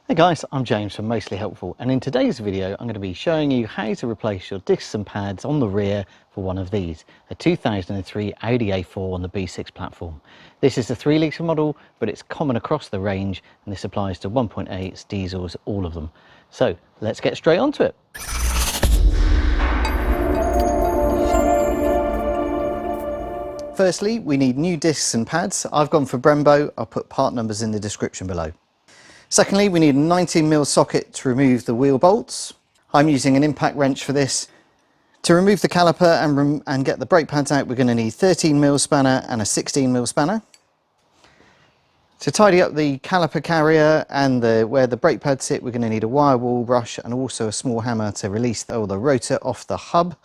Hey guys, I'm James from Mostly Helpful, and in today's video I'm going to be showing you how to replace your discs and pads on the rear for one of these, a 2003 Audi A4 on the B6 platform. This is the 3 litre model, but it's common across the range, and this applies to 1.8s, diesels, all of them. So let's get straight onto it. Firstly, we need new discs and pads. I've gone for Brembo. I'll put part numbers in the description below. Secondly, we need a 19mm socket to remove the wheel bolts. I'm using an impact wrench for this. To remove the caliper and get the brake pads out, we're going to need 13mm spanner and a 16mm spanner. To tidy up the caliper carrier and where the brake pads sit, we're going to need a wire wall brush and also a small hammer to release the rotor off the hub.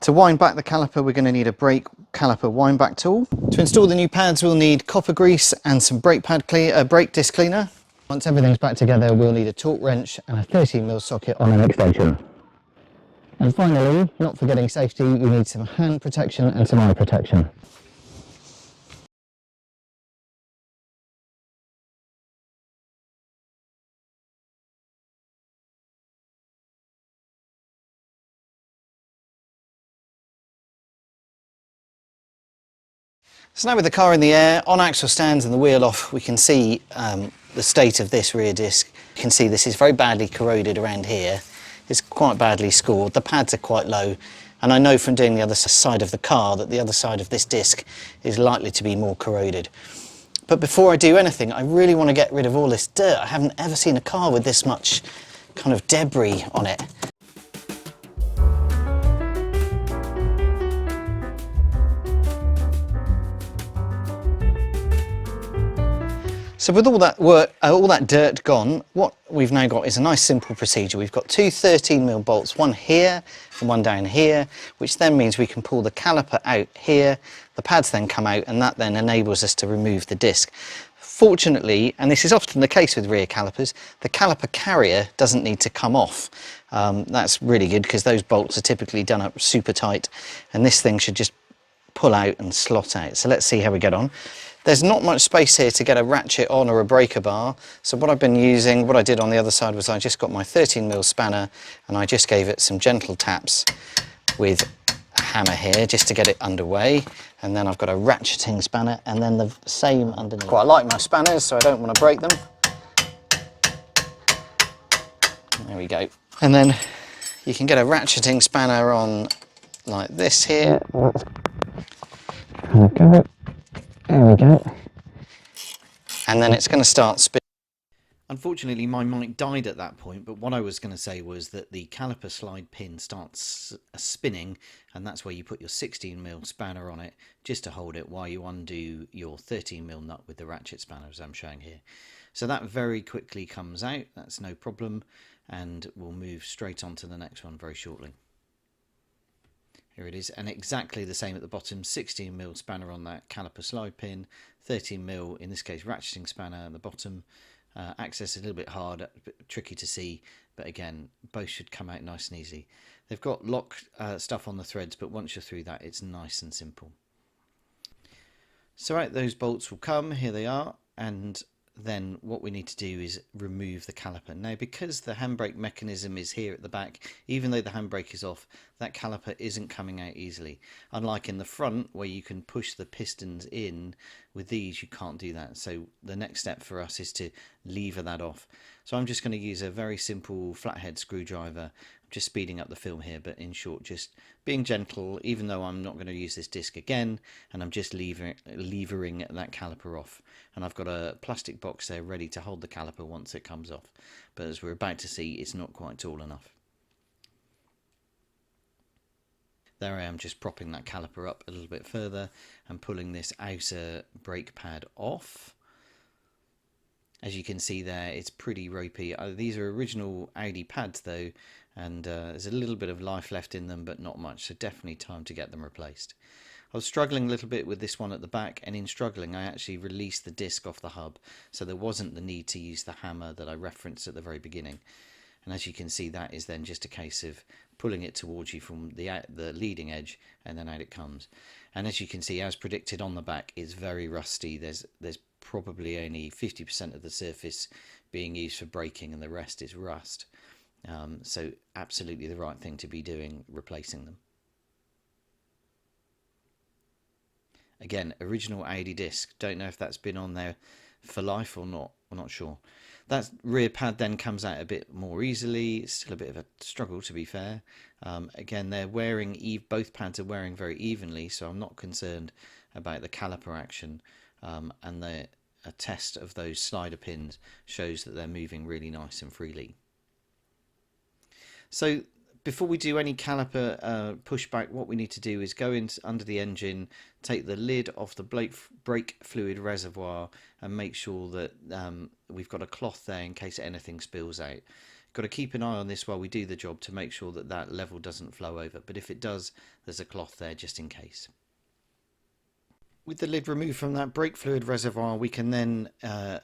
To wind back the caliper, we're going to need a brake caliper wind back tool. To install the new pads, we'll need copper grease and some brake disc cleaner. Once everything's back together, we'll need a torque wrench and a 13mm socket on an extension. And finally, not forgetting safety, we need some hand protection and some eye protection. So now with the car in the air, on axle stands and the wheel off, we can see the state of this rear disc. You can see this is very badly corroded around here. It's quite badly scored. The pads are quite low, and I know from doing the other side of the car that the other side of this disc is likely to be more corroded. But before I do anything, I really want to get rid of all this dirt. I haven't ever seen a car with this much kind of debris on it. So with all that work, all that dirt gone, what we've now got is a nice simple procedure. We've got two 13mm bolts, one here and one down here, which then means we can pull the caliper out here, the pads then come out, and that then enables us to remove the disc. Fortunately, and this is often the case with rear calipers, the caliper carrier doesn't need to come off. That's really good because those bolts are typically done up super tight, and this thing should just pull out and slot out. So let's see how we get on. There's not much space here to get a ratchet on or a breaker bar, so what I did on the other side was I just got my 13mm spanner and I just gave it some gentle taps with a hammer here just to get it underway, and then I've got a ratcheting spanner and then the same underneath. Quite like my spanners, so I don't want to break them. There we go. And then you can get a ratcheting spanner on like this here. Okay. There we go. And then it's going to start spinning. Unfortunately, my mic died at that point, but what I was going to say was that the caliper slide pin starts spinning, and that's where you put your 16mm spanner on it, just to hold it while you undo your 13mm nut with the ratchet spanner, as I'm showing here. So that very quickly comes out, that's no problem, and we'll move straight on to the next one very shortly. Here it is, and exactly the same at the bottom, 16mm spanner on that caliper slide pin, 13mm, in this case ratcheting spanner at the bottom. Access is a little bit hard, a bit tricky to see, but again, both should come out nice and easy. They've got lock stuff on the threads, but once you're through that, it's nice and simple. So out those bolts will come, here they are, and then what we need to do is remove the caliper. Now, because the handbrake mechanism is here at the back, even though the handbrake is off, that caliper isn't coming out easily. Unlike in the front, where you can push the pistons in, with these you can't do that. So the next step for us is to lever that off. So I'm just going to use a very simple flathead screwdriver. I'm just speeding up the film here, but in short, just being gentle, even though I'm not going to use this disc again, and I'm just levering that caliper off. And I've got a plastic box there ready to hold the caliper once it comes off. But as we're about to see, it's not quite tall enough. There I am, just propping that caliper up a little bit further and pulling this outer brake pad off. As you can see there, it's pretty ropey. These are original Audi pads though, and there's a little bit of life left in them, but not much, so definitely time to get them replaced. I was struggling a little bit with this one at the back, and in struggling I actually released the disc off the hub, so there wasn't the need to use the hammer that I referenced at the very beginning. And as you can see, that is then just a case of pulling it towards you from the leading edge, and then out it comes. And as you can see, as predicted on the back, it's very rusty. There's probably only 50% of the surface being used for braking and the rest is rust. So absolutely the right thing to be doing, replacing them. Again, original Audi disc. Don't know if that's been on there for life or not. I'm not sure. That rear pad then comes out a bit more easily. It's still a bit of a struggle, to be fair. Again, they're wearing, both pads are wearing very evenly, so I'm not concerned about the caliper action. And a test of those slider pins shows that they're moving really nice and freely. So before we do any caliper pushback, what we need to do is go in under the engine, take the lid off the brake fluid reservoir and make sure that we've got a cloth there in case anything spills out. Got to keep an eye on this while we do the job to make sure that that level doesn't flow over, but if it does, there's a cloth there just in case. With the lid removed from that brake fluid reservoir, we can then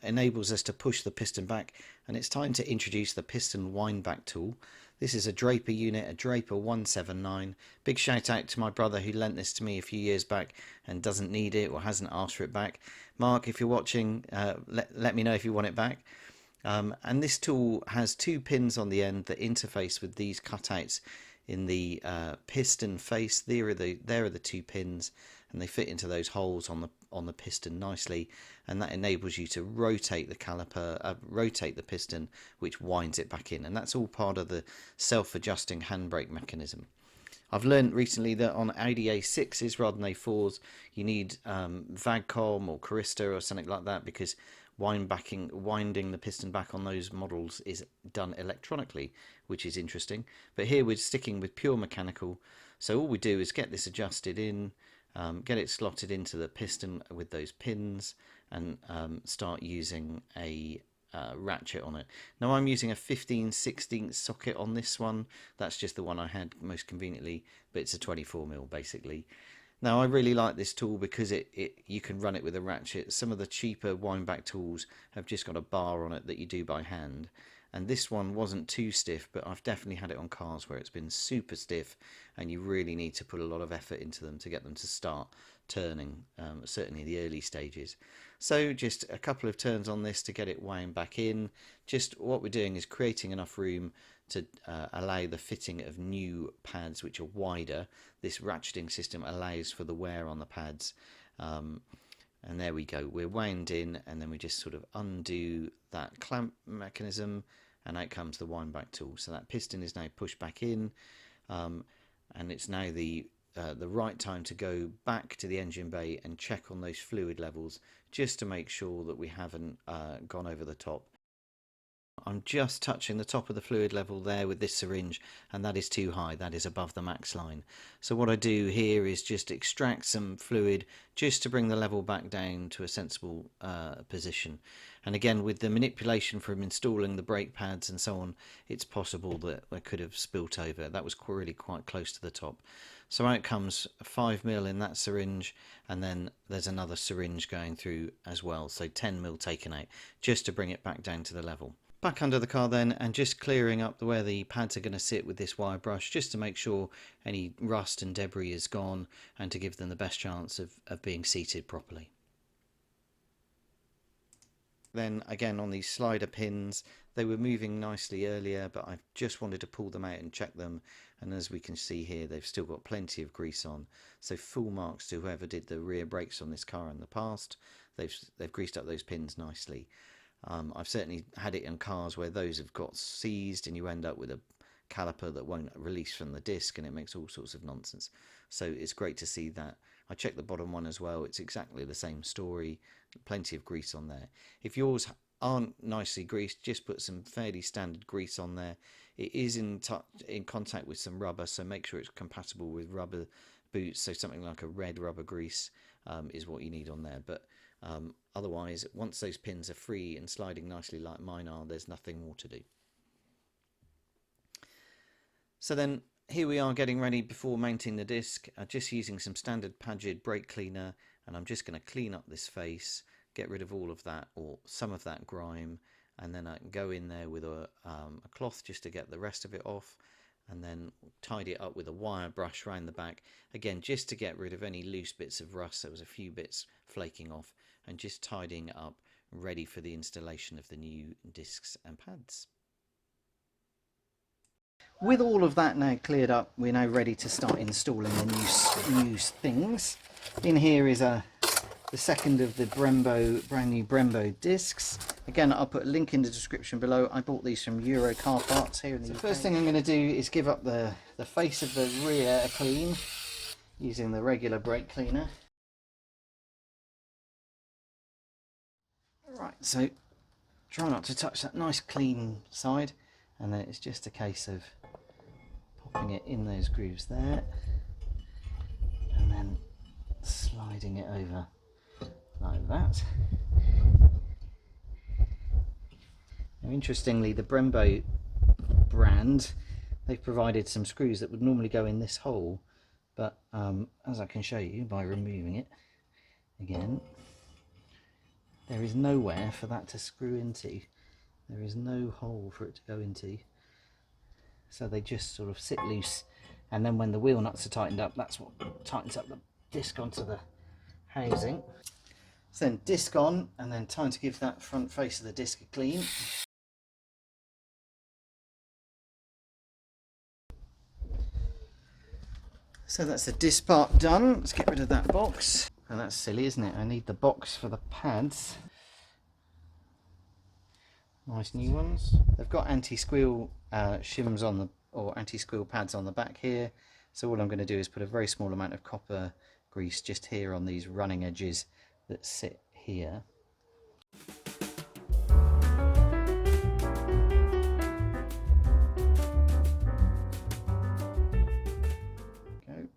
enables us to push the piston back, and it's time to introduce the piston wind back tool. This is a Draper unit, a Draper 179. Big shout out to my brother who lent this to me a few years back and doesn't need it or hasn't asked for it back. Mark, if you're watching, let me know if you want it back. And this tool has two pins on the end that interface with these cutouts in the piston face. There are the two pins, and they fit into those holes on the piston nicely, and that enables you to rotate the caliper, rotate the piston, which winds it back in, and that's all part of the self-adjusting handbrake mechanism. I've learned recently that on Audi A6s rather than A4s, you need Vagcom or Carista or something like that, because winding the piston back on those models is done electronically, which is interesting. But here we're sticking with pure mechanical, so all we do is get this adjusted in, get it slotted into the piston with those pins, and start using a ratchet on it. Now I'm using a 15/16 socket on this one. That's just the one I had most conveniently, but it's a 24mm basically. Now I really like this tool because you can run it with a ratchet. Some of the cheaper windback tools have just got a bar on it that you do by hand, and this one wasn't too stiff, but I've definitely had it on cars where it's been super stiff and you really need to put a lot of effort into them to get them to start turning, certainly the early stages. So just a couple of turns on this to get it wound back in. Just what we're doing is creating enough room to allow the fitting of new pads which are wider. This ratcheting system allows for the wear on the pads, and there we go, we're wound in, and then we just sort of undo that clamp mechanism, and out comes the wind back tool. So that piston is now pushed back in, and it's now the right time to go back to the engine bay and check on those fluid levels just to make sure that we haven't gone over the top. I'm just touching the top of the fluid level there with this syringe, and that is too high, that is above the max line. So what I do here is just extract some fluid just to bring the level back down to a sensible position. And again, with the manipulation from installing the brake pads and so on, it's possible that I could have spilt over. That was really quite close to the top. So out comes 5mm in that syringe, and then there's another syringe going through as well, so 10mm taken out just to bring it back down to the level. Back under the car then, and just clearing up where the pads are going to sit with this wire brush, just to make sure any rust and debris is gone and to give them the best chance of being seated properly. Then again on these slider pins, they were moving nicely earlier, but I've just wanted to pull them out and check them, and as we can see here, they've still got plenty of grease on, so full marks to whoever did the rear brakes on this car in the past. They've greased up those pins nicely. I've certainly had it in cars where those have got seized and you end up with a caliper that won't release from the disc, and it makes all sorts of nonsense. So it's great to see that. I checked the bottom one as well, it's exactly the same story, plenty of grease on there. If yours aren't nicely greased, just put some fairly standard grease on there. It is in contact with some rubber, so make sure it's compatible with rubber boots, so something like a red rubber grease is what you need on there. But otherwise, once those pins are free and sliding nicely like mine are, there's nothing more to do. So then here we are getting ready before mounting the disc, just using some standard Pagid brake cleaner, and I'm just going to clean up this face, get rid of all of that or some of that grime, and then I can go in there with a cloth just to get the rest of it off, and then tidy it up with a wire brush around the back, again just to get rid of any loose bits of rust. There was a few bits flaking off, and just tidying it up, ready for the installation of the new discs and pads. With all of that now cleared up, we're now ready to start installing the new things. In here is the second of the brand new Brembo discs. Again, I'll put a link in the description below. I bought these from Euro Car Parts here in the UK. The first thing I'm going to do is give up the face of the rear a clean using the regular brake cleaner. Right, so try not to touch that nice clean side, and then it's just a case of popping it in those grooves there and then sliding it over like that. Now, interestingly, the Brembo brand, they've provided some screws that would normally go in this hole, but as I can show you by removing it again, there is nowhere for that to screw into. There is no hole for it to go into, so they just sort of sit loose, and then when the wheel nuts are tightened up, that's what tightens up the disc onto the housing. So then disc on, and then time to give that front face of the disc a clean. So that's the disc part done. Let's get rid of that box. And that's silly, isn't it? I need the box for the pads. Nice new ones. They've got anti-squeal shims on the, or anti-squeal pads on the back here. So all I'm going to do is put a very small amount of copper grease just here on these running edges that sit here. Go.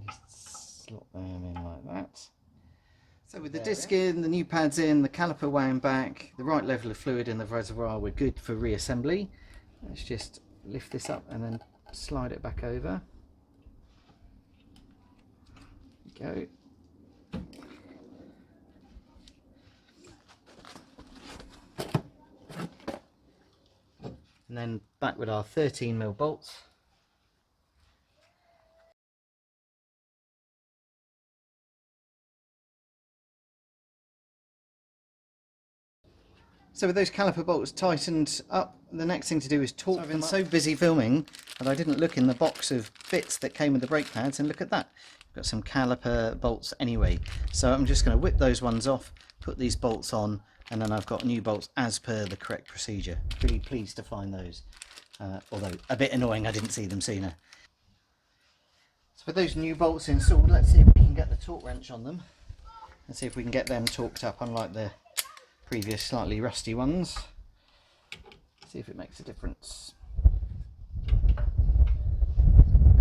Just slot them in like that. So with the disc in, the new pads in, the caliper wound back, the right level of fluid in the reservoir, we're good for reassembly. Let's just lift this up and then slide it back over. Go. And then back with our 13mm bolts. So with those caliper bolts tightened up, the next thing to do is torque them up. I've been so busy filming that I didn't look in the box of bits that came with the brake pads, and look at that. I've got some caliper bolts anyway. So I'm just going to whip those ones off, put these bolts on, and then I've got new bolts as per the correct procedure. Really pleased to find those, although a bit annoying I didn't see them sooner. So with those new bolts installed, let's see if we can get the torque wrench on them. Let's see if we can get them torqued up, unlike the previous slightly rusty ones. See if it makes a difference.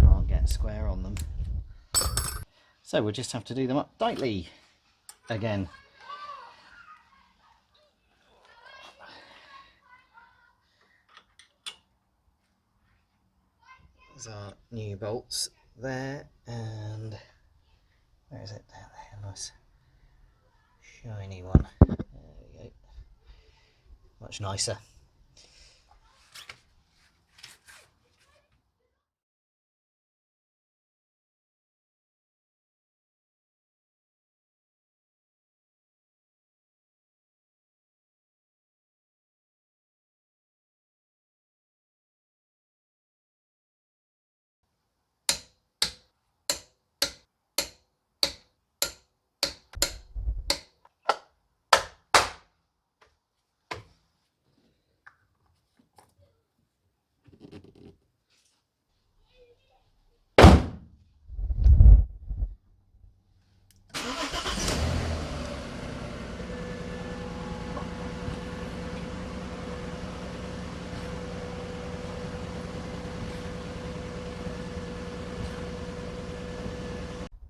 Can't get square on them, so we'll just have to do them up tightly again. There's our new bolts there, and where is it? Down there, nice shiny one. There we go. Much nicer.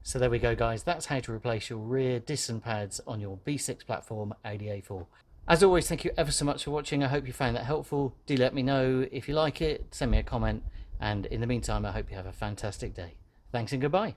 So there we go, guys. That's how to replace your rear disc and pads on your V6 platform Audi A4. As always, thank you ever so much for watching. I hope you found that helpful. Do let me know if you like it. Send me a comment. And in the meantime, I hope you have a fantastic day. Thanks and goodbye.